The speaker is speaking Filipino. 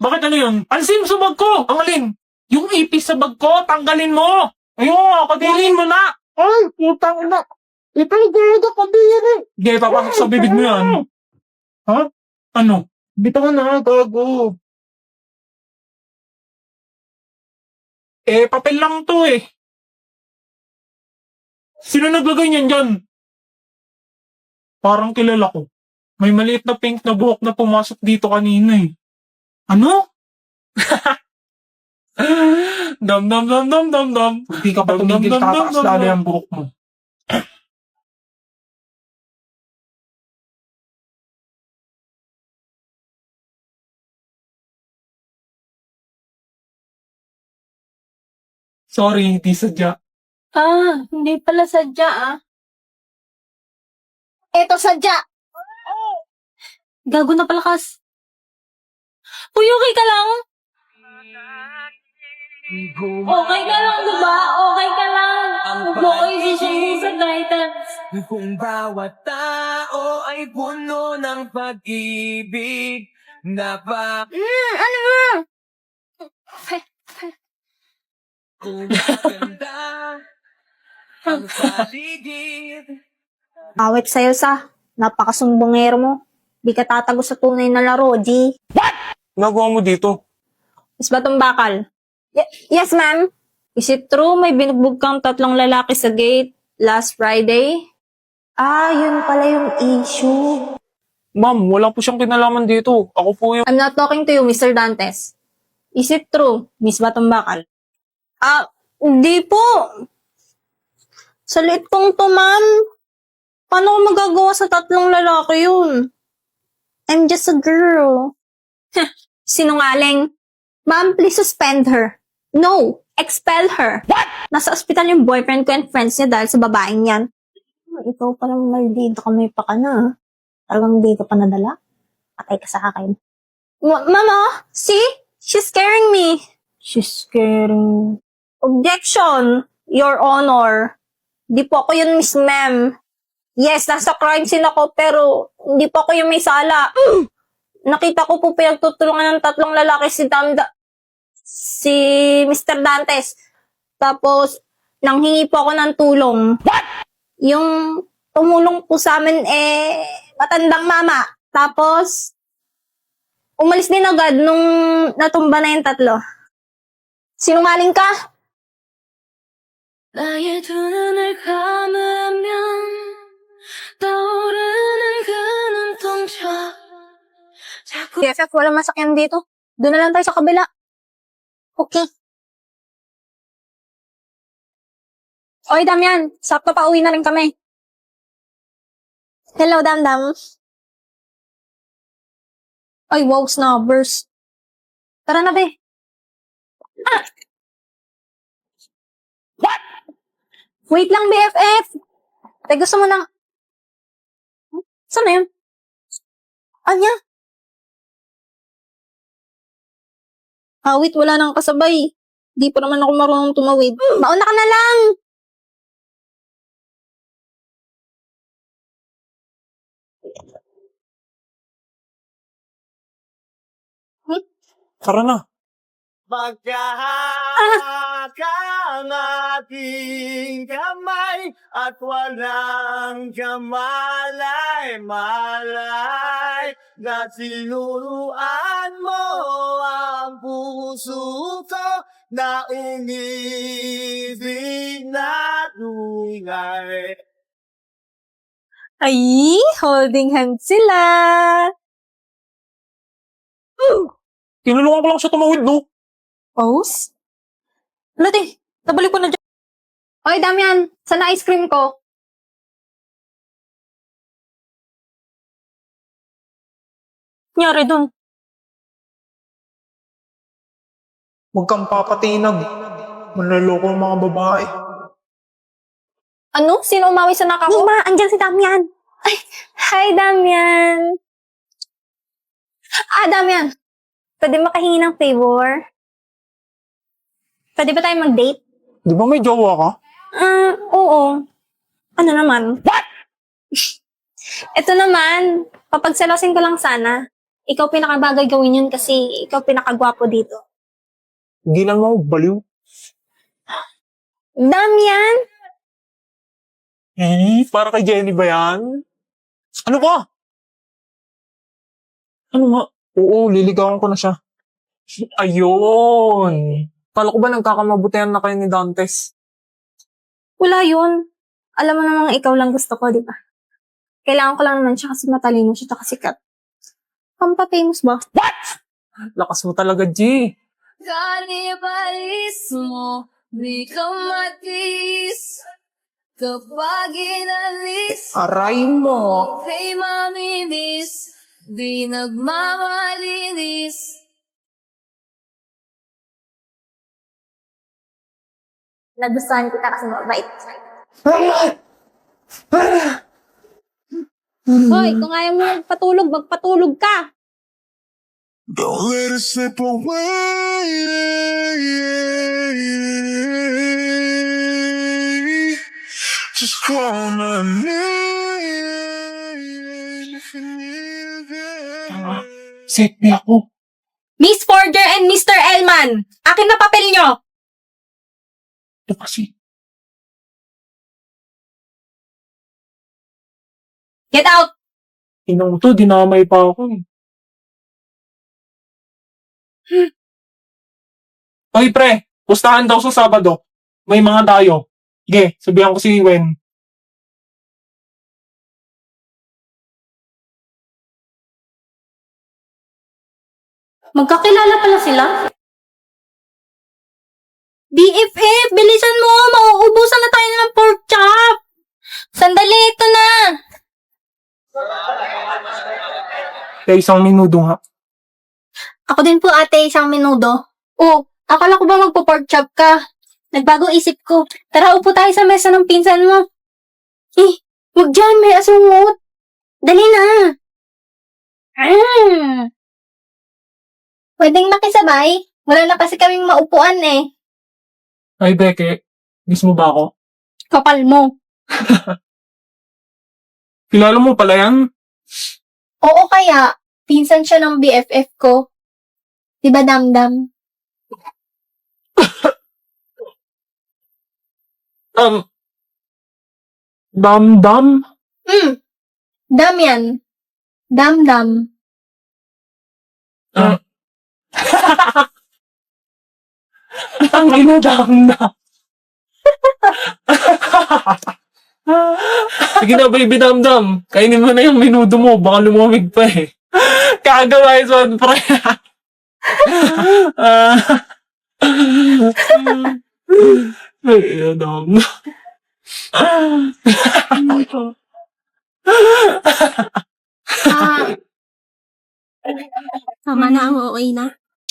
Bakit ano yun? Alisin mo sa bag ko! Ang alin? Yung ipis sa bag ko, tanggalin mo! Ayun, kadilin mo na! Ay, putang ina. Ipalagod ako din eh. Hindi, papasok sa bibig mo yan. Ha? Ano? Bitaw na, gago. Papel lang to eh. Sino naglagay niyan dyan? Parang kilala ko. May maliit na pink na buhok na pumasok dito kanina eh. Ano? Dam dam dam dam dam dam. Hindi ka pa tumigil, Dam, dam, dam, tataas dam, lalo dam. yung buhok mo. Sorry, hindi sadya. Hindi pala sadya Eto sadya! Gago na palakas. Uy, okay ka lang? Okay ka lang, diba? Okay ka lang. Huwag mo ko isising sa titles. Kung bawat tao ay puno ng pag-ibig na pa Ano ba? kung maganda ang paligid. Awit sa'yo sa napakasumbongero mo. Di ka tatago sa tunay na laro, G. Nagawa mo dito? Is ba tong bakal? Yes, ma'am. Is it true may binugbog kang 3 lalaki sa gate last Friday? Yun pala yung issue. Ma'am, wala po siyang kinalaman dito. Ako po yung... I'm not talking to you, Mr. Dantes. Is it true, Miss Batong Bakal? Hindi po. Sa liit kong to, ma'am. Paano ko magagawa sa 3 lalaki yun? I'm just a girl. Sinungaling. Ma'am, please suspend her. No, expel her. What? Nasa ospital yung boyfriend ko and friends niya dahil sa babaeng yan. Ikaw parang maldito ka, may paka na. Talagang dito pa nadala. Patay ka sa akin. Mama, see? She's scaring me. She's scaring. Objection, Your Honor. Di po ako yun, Miss Ma'am. Yes, nasa crime scene ako, pero hindi po ako yung may sala. Nakita ko po pinagtutulungan ng 3 lalaki si Mr. Dantes. Tapos, nanghingi po ako ng tulong. What? Yung tumulong po sa amin, matandang mama. Tapos, umalis din agad nung natumba na yung 3. Sinungaling ka? 나의 두 눈을 감으면 떠오르는 그 눈동자 자꾸 BFF, walang masakyan dito. Doon na lang tayo sa kabila. Okay. Oy, Damian. Sakto pa uwi na rin kami. Hello, Damdam. Ay, wow, snobbers. Tara na, be. What? Wait lang, BFF. Tay, gusto mo ng... Saan na yun? Anya? Awit, wala nang kasabay. Di pa naman ako marunong tumawid. Mauna ka na lang! Tara na. Magkahakang ating kamay at walang kamalay-malay na sinuruan mo ang puso ko na umibig na tunay. Ay, holding hands sila. Tinulungan ko lang siya tumawid, no? Pose? Lati, nabalik ko na dyan. Oy, Damian, saan na ice cream ko? Nyari dun. Huwag kang papatinag. Manloloko ang mga babae. Ano? Sino umawi sa naka ko? Ma, andyan si Damian. Ay, hi, Damian. Damian. Pwede makahingi ng favor? Pwede ba tayo mag-date? Di ba may jowa ka? Oo. Ano naman? What? Ito naman, papagsalosin ko lang sana. ikaw pinakabagay gawin yun kasi ikaw pinakagwapo dito. Hindi lang mo, baliw. Damian! Para kay Jenny ba yan? Ano ba? Ano nga? Oo, liligawan ko na siya. Ayun! Kala ko ba nagkakamabutihan na kayo ni Dantes? Wala yun. Alam mo namang ikaw lang gusto ko, di ba? Kailangan ko lang naman siya kasi matalino siya tsaka sikat. Pampapamous ba? Lakas mo talaga, G. Kanibalis mo, di ka matis. Kapag inalis, Aray mo! okay mamimiss. Di nagmamalinis. Nagustuhan kita kasi mabait. Hoy, kung ayaw mo magpatulog, magpatulog ka. Don't let it slip away. Just call my name if you need it. Set me ako. Miss Forger and Mr. Elman, akin na papel nyo. Ito kasi. Get out! Inang to, dinamay pa ako eh. Hoy pre, pustahan daw sa Sabado. May mga tayo. Sige, sabihan ko si Wen. Magkakilala pala sila? BFF, bilisan mo! Mauubusan na tayo ng pork chop! Sandali, ito na! Kaya isang minuto nga. Ako din po ate, isang minuto. Oh, akala ko ba magpo-pork chop ka? Nagbago isip ko. Tara, upo tayo sa mesa ng pinsan mo. Wag dyan, may asungot. Dali na. Pwedeng makisabay? Wala na kasi kaming maupuan eh. Ay Beke, miss mo ba ako? Kapal mo. Kilala mo pala yan? Oo kaya, pinsan siya ng BFF ko. Diba damdam? Dam-dam? Dam yan. Damdam. Ang ina dam-dam. Sige na, baby dam-dam. Kainin mo na yung minuto mo. Baka lumamig pa eh. Kagawa yung son, pre. Ay, ina dam-dam. Tama na, okay na.